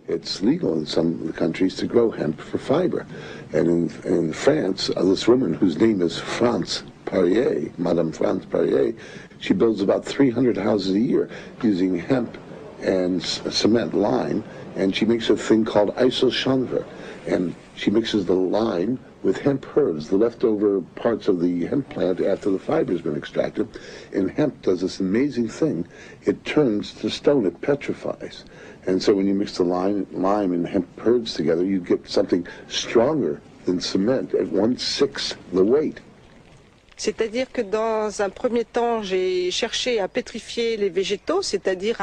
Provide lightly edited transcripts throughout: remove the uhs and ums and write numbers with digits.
It's legal in some countries to grow hemp for fiber. And in France, this woman whose name is France Perrier, Madame France Perrier, she builds about 300 houses a year using hemp and cement lime, and she makes a thing called isocyanver. And she mixes the lime with hemp herbs, the leftover parts of the hemp plant after the fiber's been extracted. And hemp does this amazing thing. It turns to stone, it petrifies. And so when you mix the lime and hemp herbs together, you get something stronger than cement at 1/6 the weight. C'est-à-dire que dans un premier temps, j'ai cherché à pétrifier les végétaux, c'est-à-dire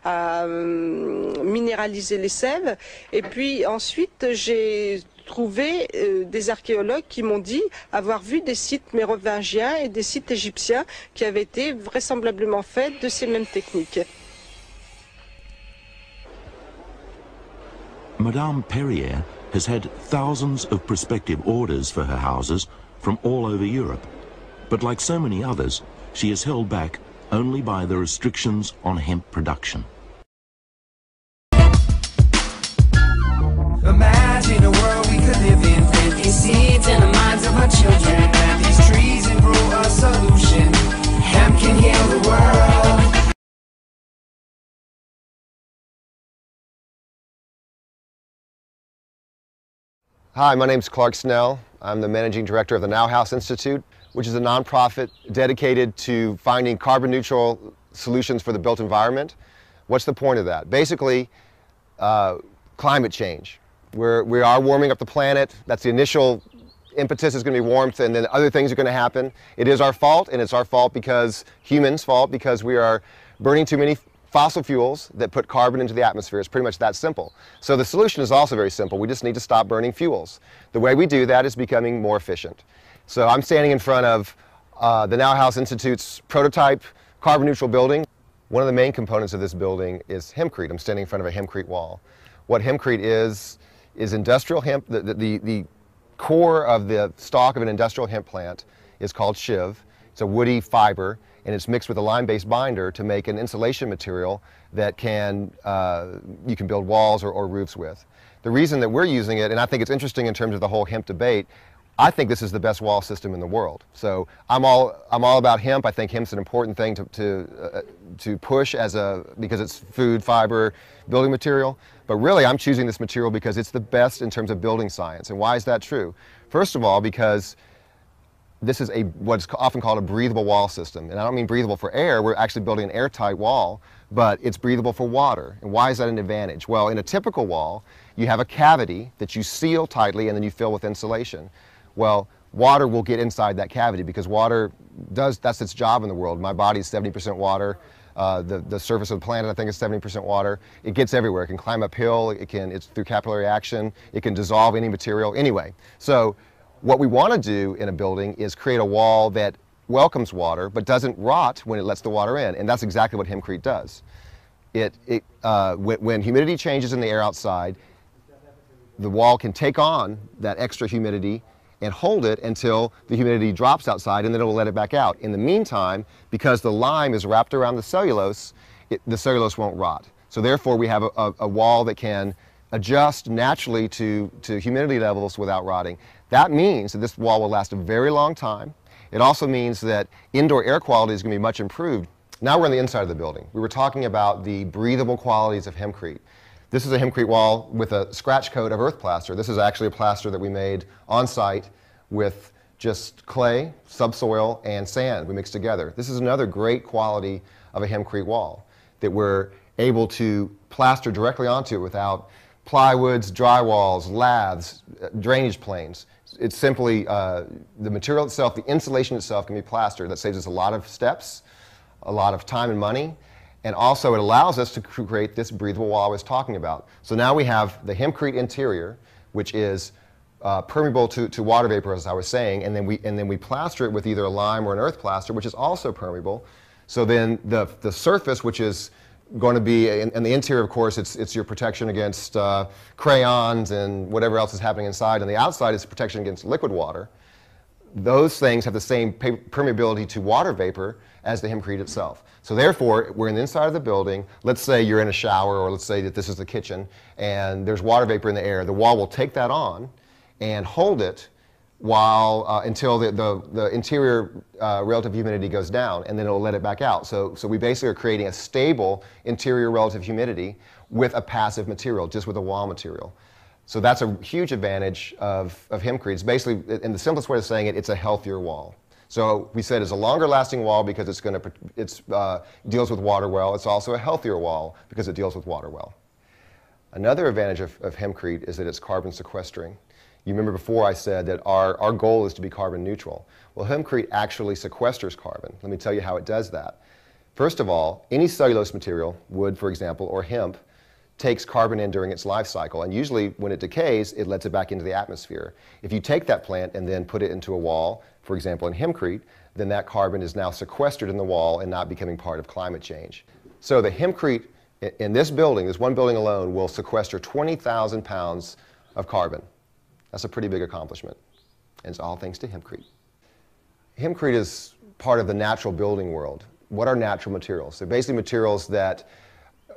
à minéraliser les sèves. Et puis ensuite, j'ai trouvé des archéologues qui m'ont dit avoir vu des sites mérovingiens et des sites égyptiens qui avaient été vraisemblablement faits de ces mêmes techniques. Madame Perrier has had thousands of prospective orders for her houses from all over Europe. But like so many others, she is held back only by the restrictions on hemp production. Imagine a world we could live in, plant these seeds in the minds of our children, plant these trees and grow a solution. Hemp can heal the world. Hi, my name's Clark Snell. I'm the managing director of the Now House Institute, which is a nonprofit dedicated to finding carbon neutral solutions for the built environment. What's the point of that? Basically, climate change. We are warming up the planet. That's the initial impetus, is going to be warmth, and then other things are going to happen. It is our fault, and it's our fault because humans' fault, because we are burning too many fossil fuels that put carbon into the atmosphere. It's pretty much that simple. So the solution is also very simple. We just need to stop burning fuels. The way we do that is becoming more efficient. So I'm standing in front of the Now House Institute's prototype carbon neutral building. One of the main components of this building is HEMPCRETE. I'm standing in front of a HEMPCRETE wall. What HEMPCRETE is industrial hemp. The core of the stalk of an industrial hemp plant is called shiv. It's a woody fiber, and it's mixed with a lime-based binder to make an insulation material that you can build walls or roofs with. The reason that we're using it, and I think it's interesting in terms of the whole hemp debate, I think this is the best wall system in the world. So I'm all about hemp. I think hemp's an important thing to push because it's food, fiber, building material. But really, I'm choosing this material because it's the best in terms of building science. And why is that true? First of all, because this is what's often called a breathable wall system. And I don't mean breathable for air. We're actually building an airtight wall, but it's breathable for water. And why is that an advantage? Well, in a typical wall, you have a cavity that you seal tightly and then you fill with insulation. Well, water will get inside that cavity because water that's its job in the world. My body is 70% water. The surface of the planet, I think, is 70% water. It gets everywhere. It can climb uphill. It's through capillary action. It can dissolve any material. Anyway, so what we want to do in a building is create a wall that welcomes water but doesn't rot when it lets the water in, and that's exactly what HEMPCRETE does. When humidity changes in the air outside, the wall can take on that extra humidity and hold it until the humidity drops outside, and then it will let it back out. In the meantime, because the lime is wrapped around the cellulose won't rot. So therefore we have a wall that can adjust naturally to humidity levels without rotting. That means that this wall will last a very long time. It also means that indoor air quality is going to be much improved. Now we're on the inside of the building. We were talking about the breathable qualities of HEMPCRETE. This is a HEMPCRETE wall with a scratch coat of earth plaster. This is actually a plaster that we made on site with just clay, subsoil, and sand we mixed together. This is another great quality of a HEMPCRETE wall, that we're able to plaster directly onto it without plywoods, drywalls, laths, drainage planes. It's simply the material itself, the insulation itself can be plastered. That saves us a lot of steps, a lot of time and money, and also it allows us to create this breathable wall I was talking about. So now we have the HEMPCRETE interior, which is permeable to water vapor, as I was saying, and then we plaster it with either a lime or an earth plaster, which is also permeable. So then the surface, which is going to be, in the interior, of course, it's your protection against crayons and whatever else is happening inside, and the outside is protection against liquid water. those things have the same permeability to water vapor as the HEMPCRETE itself. So therefore, we're in the inside of the building. Let's say you're in a shower, or let's say that this is the kitchen, and there's water vapor in the air. The wall will take that on and hold it while until the interior relative humidity goes down, and then it'll let it back out. So we basically are creating a stable interior relative humidity with a passive material, just with a wall material. So that's a huge advantage of HEMPCRETE. It's basically, in the simplest way of saying it, it's a healthier wall. So we said it's a longer lasting wall because it deals with water well. It's also a healthier wall because it deals with water well. Another advantage of HEMPCRETE is that it's carbon sequestering. You remember before I said that our goal is to be carbon neutral. Well, HEMPCRETE actually sequesters carbon. Let me tell you how it does that. First of all, any cellulose material, wood for example, or hemp, takes carbon in during its life cycle, and usually when it decays, it lets it back into the atmosphere. If you take that plant and then put it into a wall, for example in HEMPCRETE, then that carbon is now sequestered in the wall and not becoming part of climate change. So the HEMPCRETE in this building, this one building alone, will sequester 20,000 pounds of carbon. That's a pretty big accomplishment, and it's all thanks to HEMPCRETE. HEMPCRETE is part of the natural building world. What are natural materials? They're basically materials that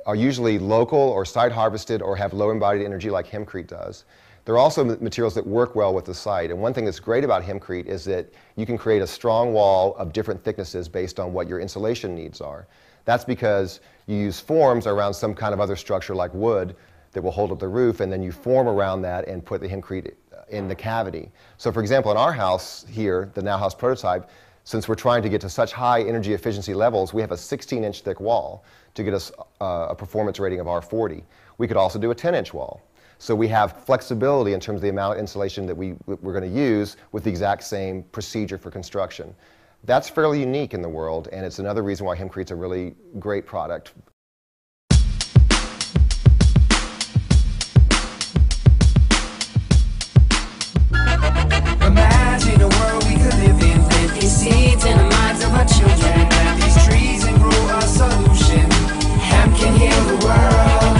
are usually local or site harvested or have low embodied energy like HEMPCRETE does. They're also materials that work well with the site. And one thing that's great about HEMPCRETE is that you can create a strong wall of different thicknesses based on what your insulation needs are. That's because you use forms around some kind of other structure like wood that will hold up the roof, and then you form around that and put the HEMPCRETE in the cavity. So for example, in our house here, the Now House prototype, since we're trying to get to such high energy efficiency levels, we have a 16-inch thick wall to get us a performance rating of R40. We could also do a 10-inch wall. So we have flexibility in terms of the amount of insulation that we're going to use with the exact same procedure for construction. That's fairly unique in the world, and it's another reason why HEMPCRETE's a really great product. Imagine a world we could live in. Plant these seeds in the minds of our children. Plant these trees and grow a solution. Hemp can heal the world.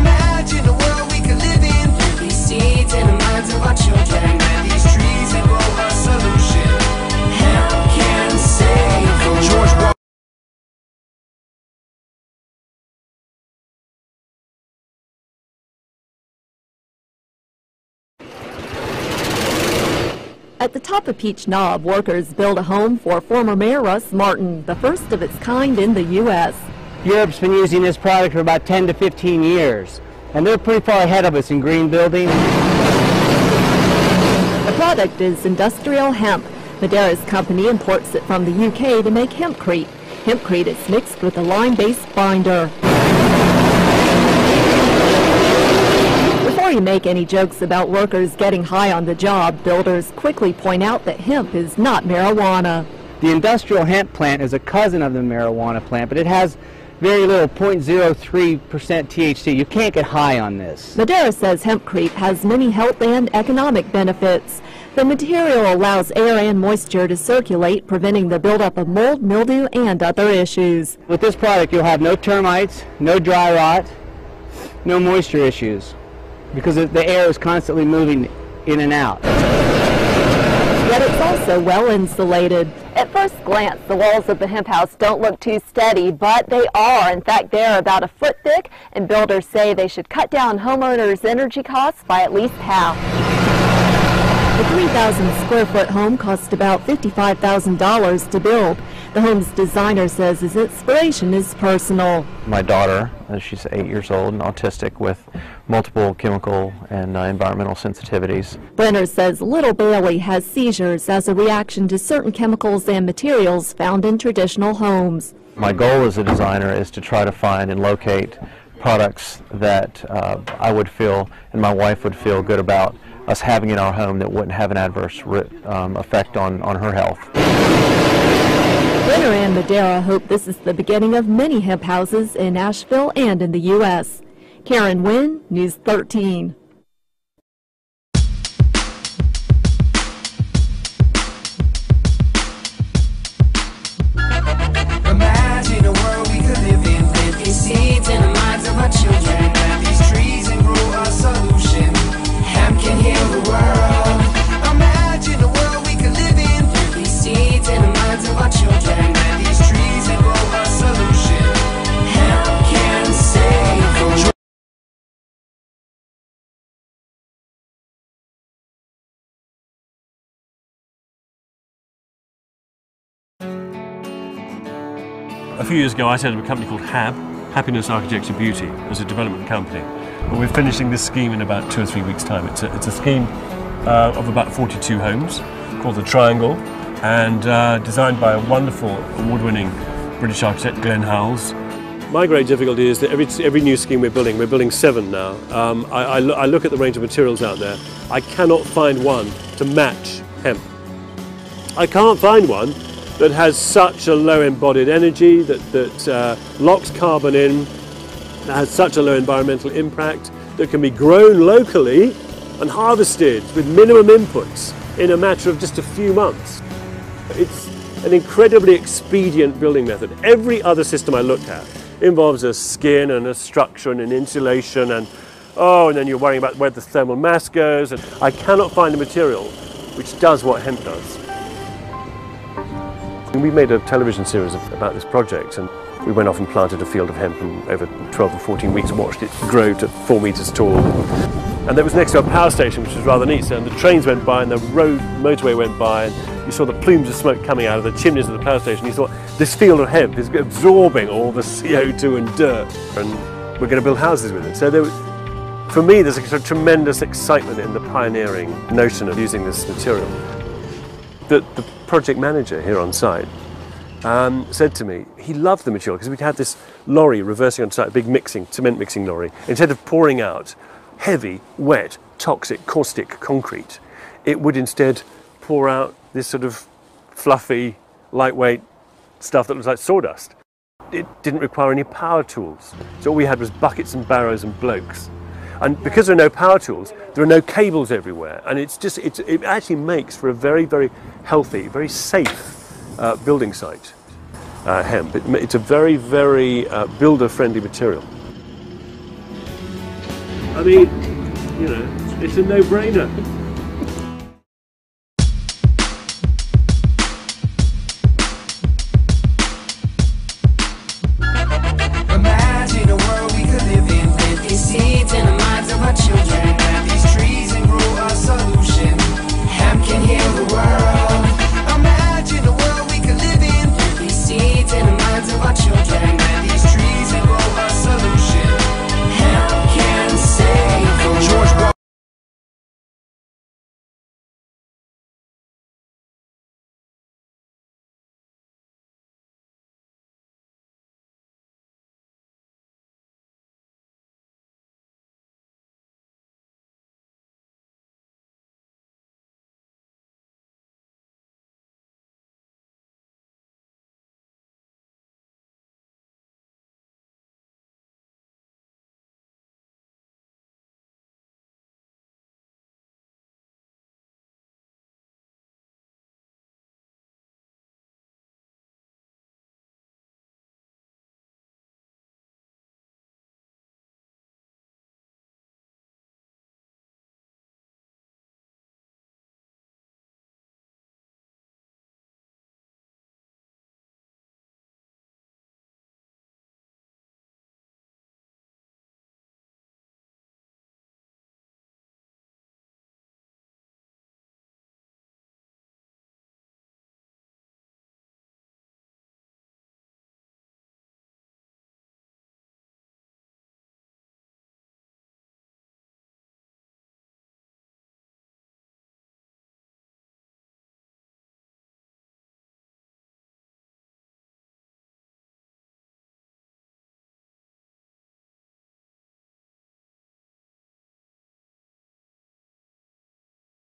Imagine a world we could live in. Plant these seeds in the minds of our children. Plant these trees and grow a solution. Hemp can save the world. At the top of Peach Knob, workers build a home for former Mayor Russ Martin, the first of its kind in the U.S. Europe's been using this product for about 10 to 15 years, and they're pretty far ahead of us in green building. The product is industrial hemp. Madeira's company imports it from the UK to make HEMPCRETE. HEMPCRETE is mixed with a lime-based binder. Before you make any jokes about workers getting high on the job, builders quickly point out that hemp is not marijuana. The industrial hemp plant is a cousin of the marijuana plant, but it has very little, 0.03% THC. You can't get high on this. Madeira says HEMPCRETE has many health and economic benefits. The material allows air and moisture to circulate, preventing the buildup of mold, mildew, and other issues. With this product, you'll have no termites, no dry rot, no moisture issues, because the air is constantly moving in and out. Yet it's also well insulated. At first glance, the walls of the hemp house don't look too steady, but they are. In fact, they're about a foot thick, and builders say they should cut down homeowners' energy costs by at least half. The 3,000 square foot home cost about $55,000 to build. The home's designer says his inspiration is personal. My daughter, she's 8 years old and autistic with multiple chemical and environmental sensitivities. Brenner says little Bailey has seizures as a reaction to certain chemicals and materials found in traditional homes. My goal as a designer is to try to find and locate products that I would feel and my wife would feel good about us having in our home that wouldn't have an adverse effect on her health. Brenner and Madeira hope this is the beginning of many hemp houses in Asheville and in the U.S. Karen Wynn, News 13. Imagine a world we could live in. Plant these seeds in the minds of our children. Plant these trees and grow a solution. Hemp can heal the world. Imagine a world we could live in. A few years ago I set up a company called HAB, Happiness, Architecture, Beauty, as a development company. And we're finishing this scheme in about 2 or 3 weeks' time. It's a scheme of about 42 homes called the Triangle, and designed by a wonderful award-winning British architect, Glenn Howells. My great difficulty is that every new scheme we're building 7 now. I look at the range of materials out there. I cannot find one to match hemp. I can't find one that has such a low embodied energy, that locks carbon in, that has such a low environmental impact, that can be grown locally and harvested with minimum inputs in a matter of just a few months. It's an incredibly expedient building method. Every other system I look at involves a skin and a structure and an insulation, and then you're worrying about where the thermal mass goes, and I cannot find a material which does what hemp does. And we made a television series about this project, and we went off and planted a field of hemp, and over 12 or 14 weeks watched it grow to 4 meters tall. And that was next to a power station, which was rather neat. So, and the trains went by and the motorway went by, and you saw the plumes of smoke coming out of the chimneys of the power station. You thought, this field of hemp is absorbing all the CO2 and dirt, and we're going to build houses with it. So for me, there's a sort of tremendous excitement in the pioneering notion of using this material. The project manager here on site said to me, he loved the material because we had this lorry reversing on site, a big cement mixing lorry. Instead of pouring out heavy, wet, toxic, caustic concrete, it would instead pour out this sort of fluffy, lightweight stuff that looks like sawdust. It didn't require any power tools. So all we had was buckets and barrows and blokes. And because there are no power tools, there are no cables everywhere. And it actually makes for a very, very healthy, very safe building site, hemp. It's a very, very builder-friendly material. I mean, you know, it's a no-brainer.